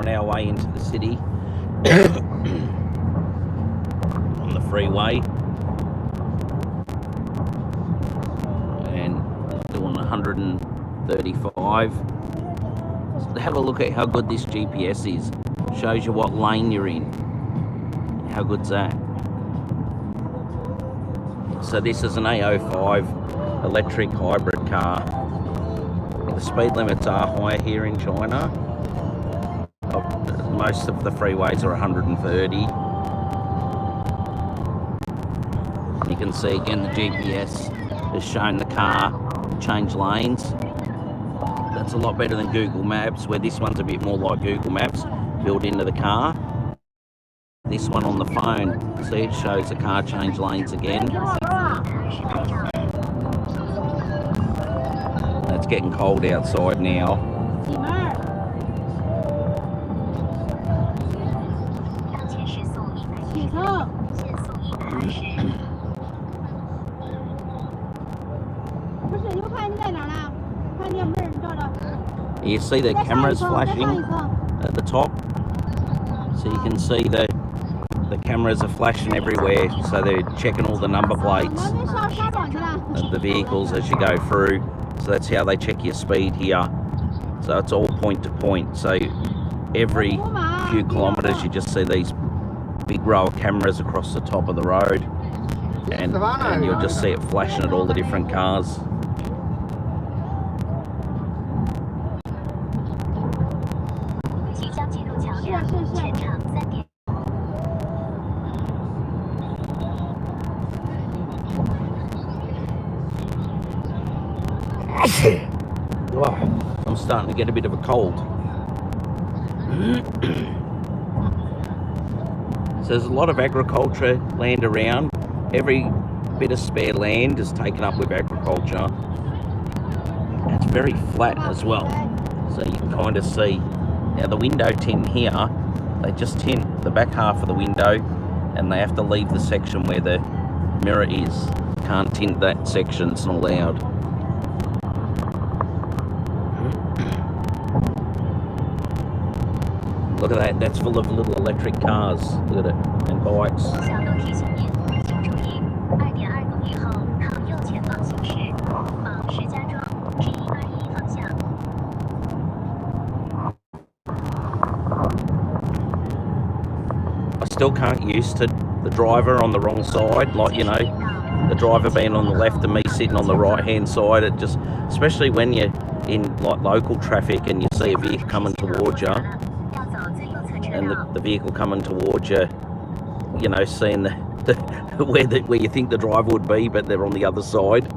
on our way into the city on the freeway, and doing 135. So have a look at how good this GPS is. Shows you what lane you're in. How good's that? So this is an A05 electric hybrid car. The speed limits are higher here in China. Most of the freeways are 130. And you can see again the GPS has shown the car change lanes. That's a lot better than Google Maps, where this one's a bit more like Google Maps built into the car. This one on the phone, see, it shows the car change lanes again. It's getting cold outside now. You see the cameras flashing at the top, so you can see the cameras are flashing everywhere, so they're checking all the number plates of the vehicles as you go through. So that's how they check your speed here. So it's all point to point. So every few kilometres you just see these big row of cameras across the top of the road, and you'll just see it flashing at all the different cars. Oh, I'm starting to get a bit of a cold. So there's a lot of agriculture land around. Every bit of spare land is taken up with agriculture. It's very flat as well, so you can kind of see. Now the window tint here, they just tint the back half of the window, and they have to leave the section where the mirror is. Can't tint that section, it's not allowed. Look at that, that's full of little electric cars, look at it, and bikes. I still can't get used to the driver on the wrong side, like, you know, the driver being on the left and me sitting on the right hand side. It just, especially when you're in like local traffic and you see a vehicle coming towards you, and the vehicle coming towards you, you know, seeing where you think the driver would be, but they're on the other side.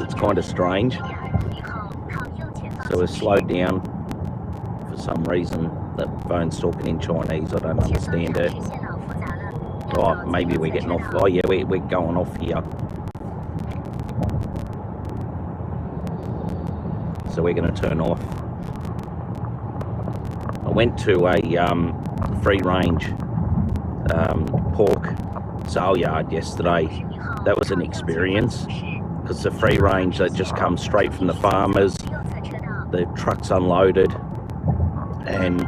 It's kind of strange. So we've slowed down for some reason. The phone's talking in Chinese. I don't understand it. Oh, maybe we're getting off. Oh yeah, we're going off here. So we're going to turn off. I went to a free range pork sale yard yesterday. That was an experience, because the free range, that just comes straight from the farmers. The truck's unloaded, and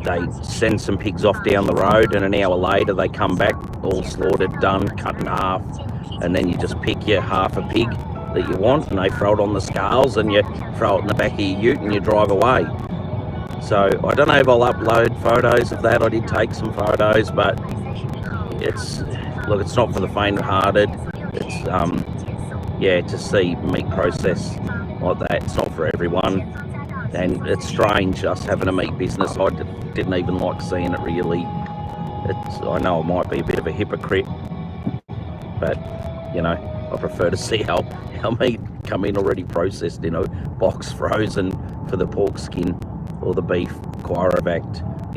they send some pigs off down the road, and an hour later they come back all slaughtered, done, cut in half, and then you just pick your half a pig that you want, and they throw it on the scales, and you throw it in the back of your ute and you drive away. So I don't know if I'll upload photos of that. I did take some photos, but it's not for the faint-hearted. It's yeah, to see meat processed like that, it's not for everyone. And it's strange us having a meat business. I didn't even like seeing it really. I know I might be a bit of a hypocrite, but you know, I prefer to see how meat come in already processed in a box, frozen, for the pork skin or the beef cryovac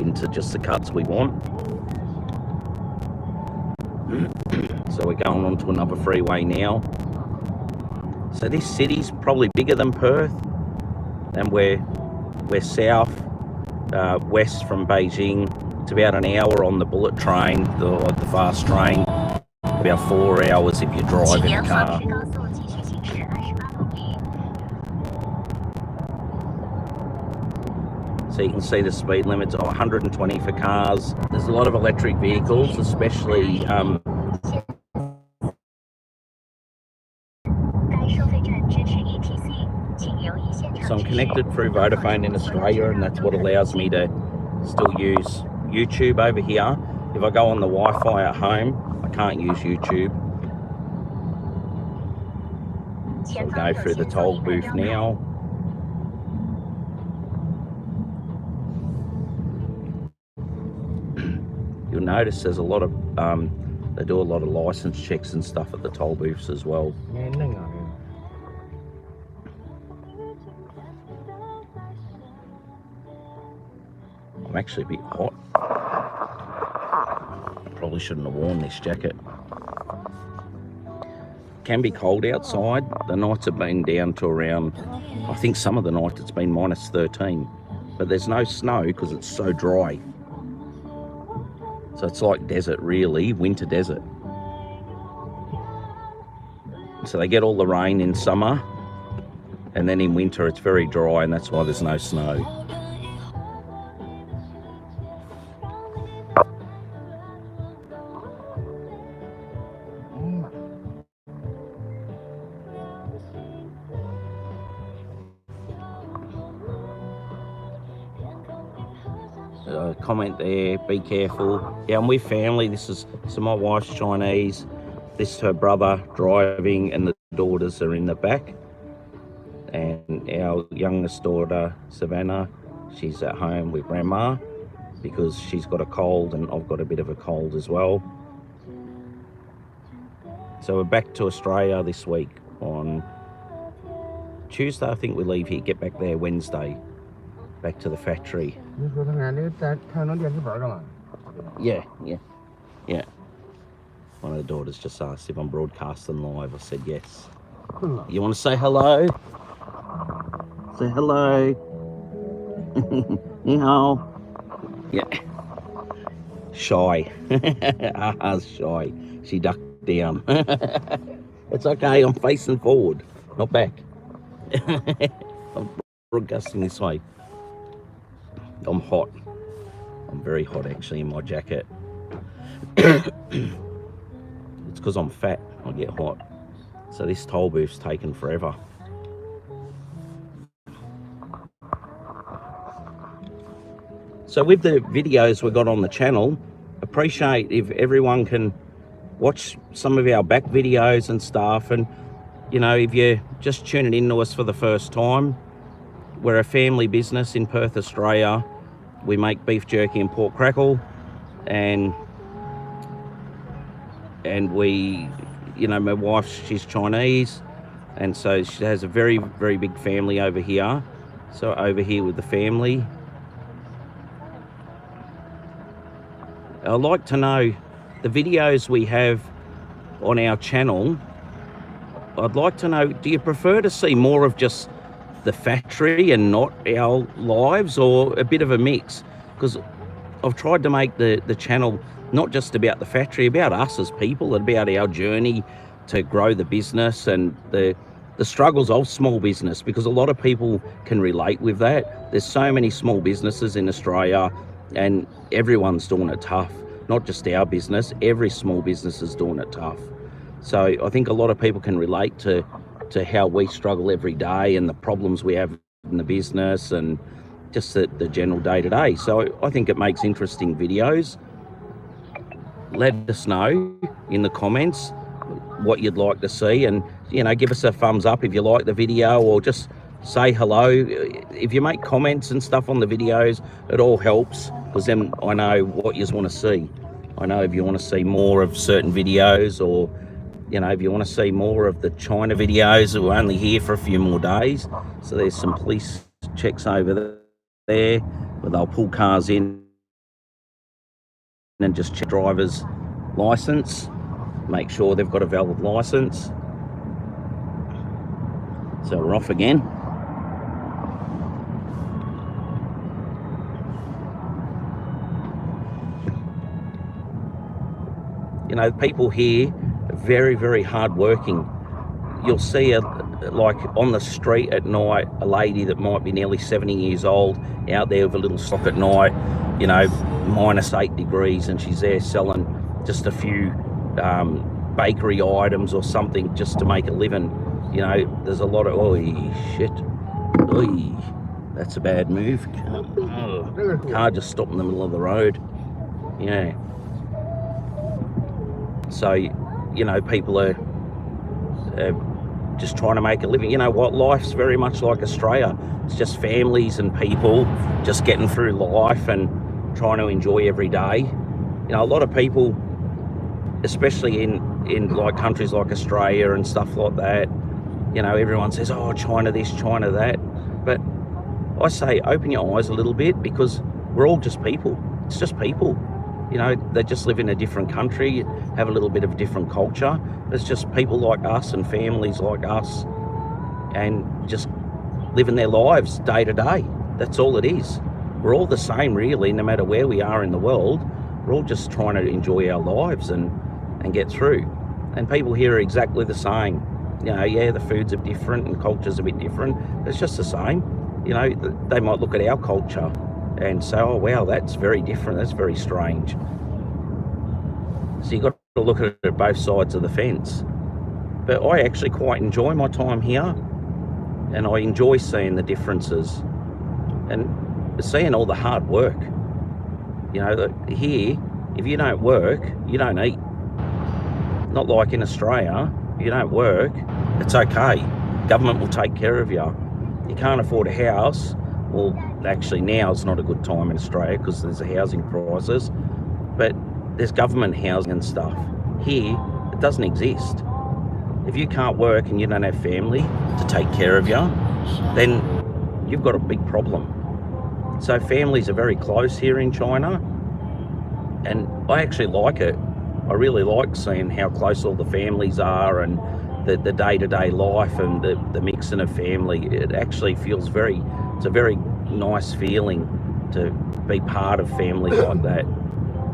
into just the cuts we want. So we're going on to another freeway now. So this city's probably bigger than Perth, and we're south west from Beijing. It's about an hour on the bullet train, the fast train. About 4 hours if you drive in a car. So you can see the speed limits of 120 for cars. There's a lot of electric vehicles, especially so I'm connected through Vodafone in Australia, and that's what allows me to still use YouTube over here. If I go on the Wi-Fi at home, I can't use YouTube. So I'll go through the toll booth now. You'll notice there's a lot of, they do a lot of license checks and stuff at the toll booths as well. I'm actually a bit hot. Probably shouldn't have worn this jacket. Can be cold outside. The nights have been down to around, I think some of the nights it's been minus 13, but there's no snow because it's so dry. So it's like desert really, winter desert. So they get all the rain in summer, and then in winter it's very dry, and that's why there's no snow. Comment there, be careful. Yeah, I'm with family. So my wife's Chinese, this is her brother driving, and the daughters are in the back. And our youngest daughter, Savannah, she's at home with grandma because she's got a cold, and I've got a bit of a cold as well. So we're back to Australia this week on Tuesday. I think we leave here, get back there Wednesday. Back to the factory. Yeah. One of the daughters just asked if I'm broadcasting live. I said yes. You want to say hello? Say hello. Ni hao. Yeah. Shy. Aha's shy. She ducked down. It's okay. I'm facing forward, not back. I'm broadcasting this way. I'm hot. I'm very hot actually in my jacket. It's because I'm fat, I get hot. So this toll booth's taken forever. So with the videos we got on the channel, appreciate if everyone can watch some of our back videos and stuff. And you know, if you're just tuning in to us for the first time, we're a family business in Perth, Australia. We make beef jerky and pork crackle, and we, you know, my wife, she's Chinese, and so she has a very, very big family over here. So over here with the family. I'd like to know the videos we have on our channel. I'd like to know, do you prefer to see more of just the factory and not our lives, or a bit of a mix? Because I've tried to make the channel not just about the factory, about us as people, about our journey to grow the business and the struggles of small business, because a lot of people can relate with that. There's so many small businesses in Australia and everyone's doing it tough. Not just our business, every small business is doing it tough. So I think a lot of people can relate to how we struggle every day and the problems we have in the business and just the general day-to-day. So I think it makes interesting videos. Let us know in the comments what you'd like to see, and you know, give us a thumbs up if you like the video, or just say hello. If you make comments and stuff on the videos, it all helps, because then I know what you want to see. I know if you want to see more of certain videos, or you know, if you want to see more of the China videos, we're only here for a few more days. So there's some police checks over there where they'll pull cars in and just check driver's license, make sure they've got a valid license. So we're off again. You know, people here are very, very hard working. You'll see like on the street at night, a lady that might be nearly 70 years old out there with a little sock at night, you know, -8 degrees, and she's there selling just a few bakery items or something just to make a living. You know, there's a lot of, oh shit, oy, that's a bad move. Car just stopped in the middle of the road. Yeah. So, you know, people are just trying to make a living. You know what, life's very much like Australia. It's just families and people just getting through life and trying to enjoy every day. You know, a lot of people, especially in like countries like Australia and stuff like that, you know, everyone says, oh, China this, China that. But I say, open your eyes a little bit, because we're all just people. It's just people. You know, they just live in a different country, have a little bit of a different culture. It's just people like us and families like us, and just living their lives day to day. That's all it is. We're all the same, really, no matter where we are in the world. We're all just trying to enjoy our lives and get through. And people here are exactly the same. You know, yeah, the foods are different and culture's a bit different. It's just the same. You know, they might look at our culture and say, oh, wow, that's very different. That's very strange. So you've got to look at it at both sides of the fence. But I actually quite enjoy my time here, and I enjoy seeing the differences and seeing all the hard work. You know, here, if you don't work, you don't eat. Not like in Australia, if you don't work, it's okay. Government will take care of you. You can't afford a house. Well, actually now is not a good time in Australia because there's a housing crisis, but there's government housing and stuff. Here, it doesn't exist. If you can't work and you don't have family to take care of you, then you've got a big problem. So families are very close here in China, and I actually like it. I really like seeing how close all the families are, and the day-to-day life and the mixing of family. It actually feels it's a very nice feeling to be part of family like that.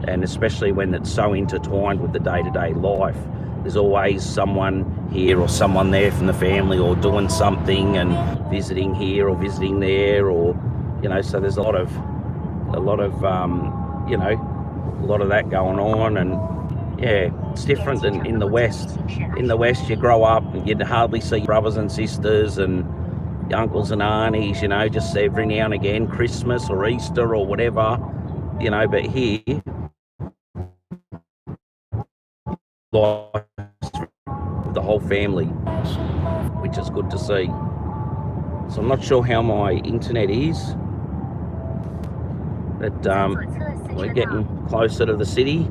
And especially when it's so intertwined with the day-to-day life. There's always someone here or someone there from the family, or doing something and visiting here or visiting there, or, you know, so there's a lot of you know, a lot of that going on. And yeah, it's different than in the West. In the West, you grow up and you'd hardly see brothers and sisters and uncles and aunties, you know, just every now and again, Christmas or Easter or whatever, you know. But here, like, the whole family, which is good to see. So I'm not sure how my internet is, but we're getting closer to the city.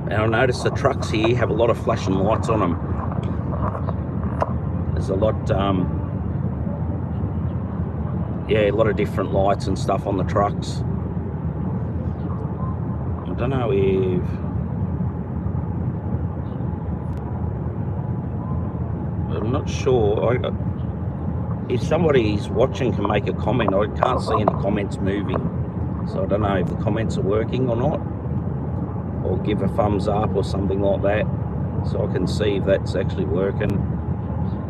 And I notice the trucks here have a lot of flashing lights on them. There's a lot, yeah, a lot of different lights and stuff on the trucks. I don't know I'm not sure. If somebody's watching can make a comment. I can't see any comments moving. So I don't know if the comments are working or not. Or give a thumbs up or something like that, so I can see if that's actually working.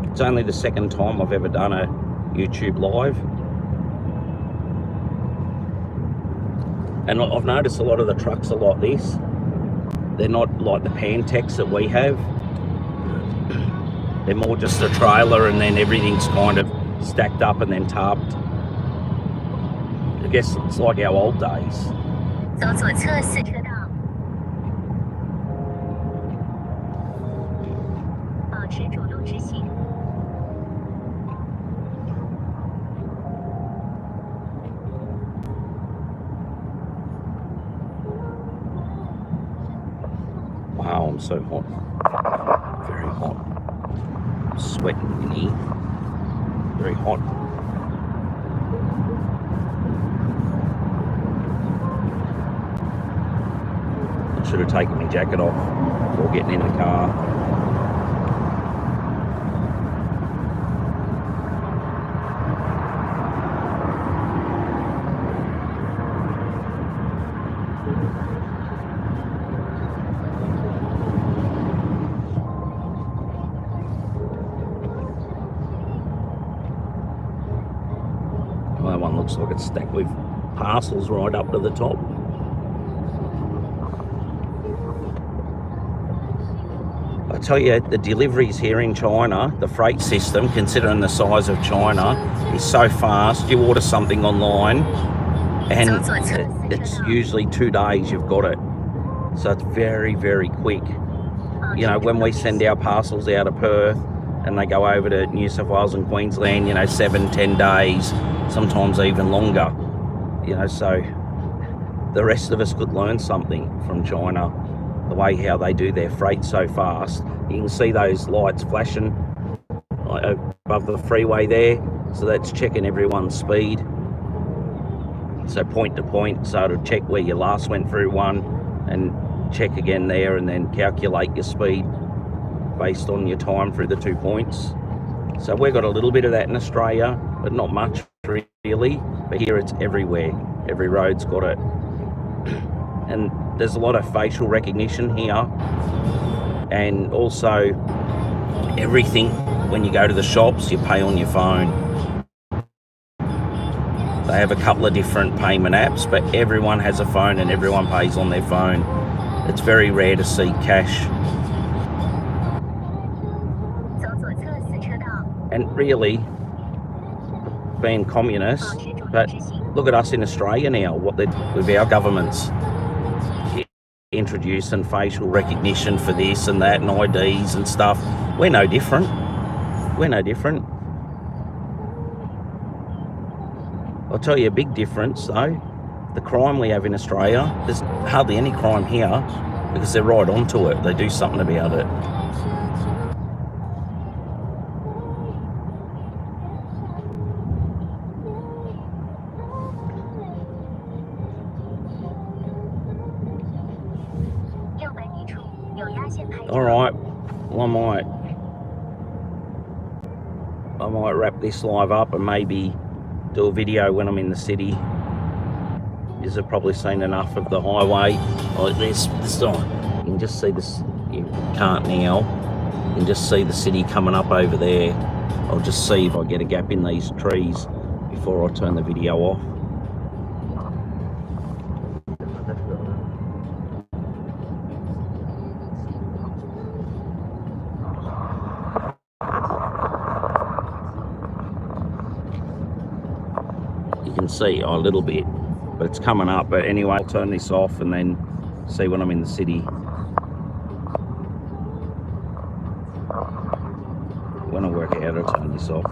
It's only the second time I've ever done a YouTube live. And I've noticed a lot of the trucks are like this. They're not like the Pantex that we have. They're more just a trailer and then everything's kind of stacked up and then tarped. I guess it's like our old days. Wow, I'm so hot. Very hot. I'm sweating in here. Very hot. I should have taken my jacket off before getting in the car. one looks like it's stacked with parcels right up to the top. I tell you, the deliveries here in China, the freight system, considering the size of China, is so fast. You order something online and it's usually 2 days you've got it. So it's very, very quick. You know, when we send our parcels out of Perth and they go over to New South Wales and Queensland, you know, 7-10 days, sometimes even longer. You know, so the rest of us could learn something from China, the way how they do their freight so fast. You can see those lights flashing above the freeway there, so that's checking everyone's speed. So point to point, so it'll check where you last went through one and check again there, and then calculate your speed based on your time through the 2 points. So we've got a little bit of that in Australia, but not much really. But here it's everywhere. Every road's got it. And there's a lot of facial recognition here. And also everything, when you go to the shops, you pay on your phone. They have a couple of different payment apps, but everyone has a phone and everyone pays on their phone. It's very rare to see cash. And really, being communist, but look at us in Australia now, what they with our governments introducing facial recognition for this and that and IDs and stuff. We're no different. We're no different. I'll tell you a big difference though. The crime we have in Australia, there's hardly any crime here because they're right onto it. They do something about it. Alright, well I might wrap this live up and maybe do a video when I'm in the city. You've probably seen enough of the highway like this. You can just see this, you can't now. You can just see the city coming up over there. I'll just see if I get a gap in these trees before I turn the video off. You can see a little bit, but it's coming up. But anyway, I'll turn this off and then see when I'm in the city. When I work out, I'll turn this off.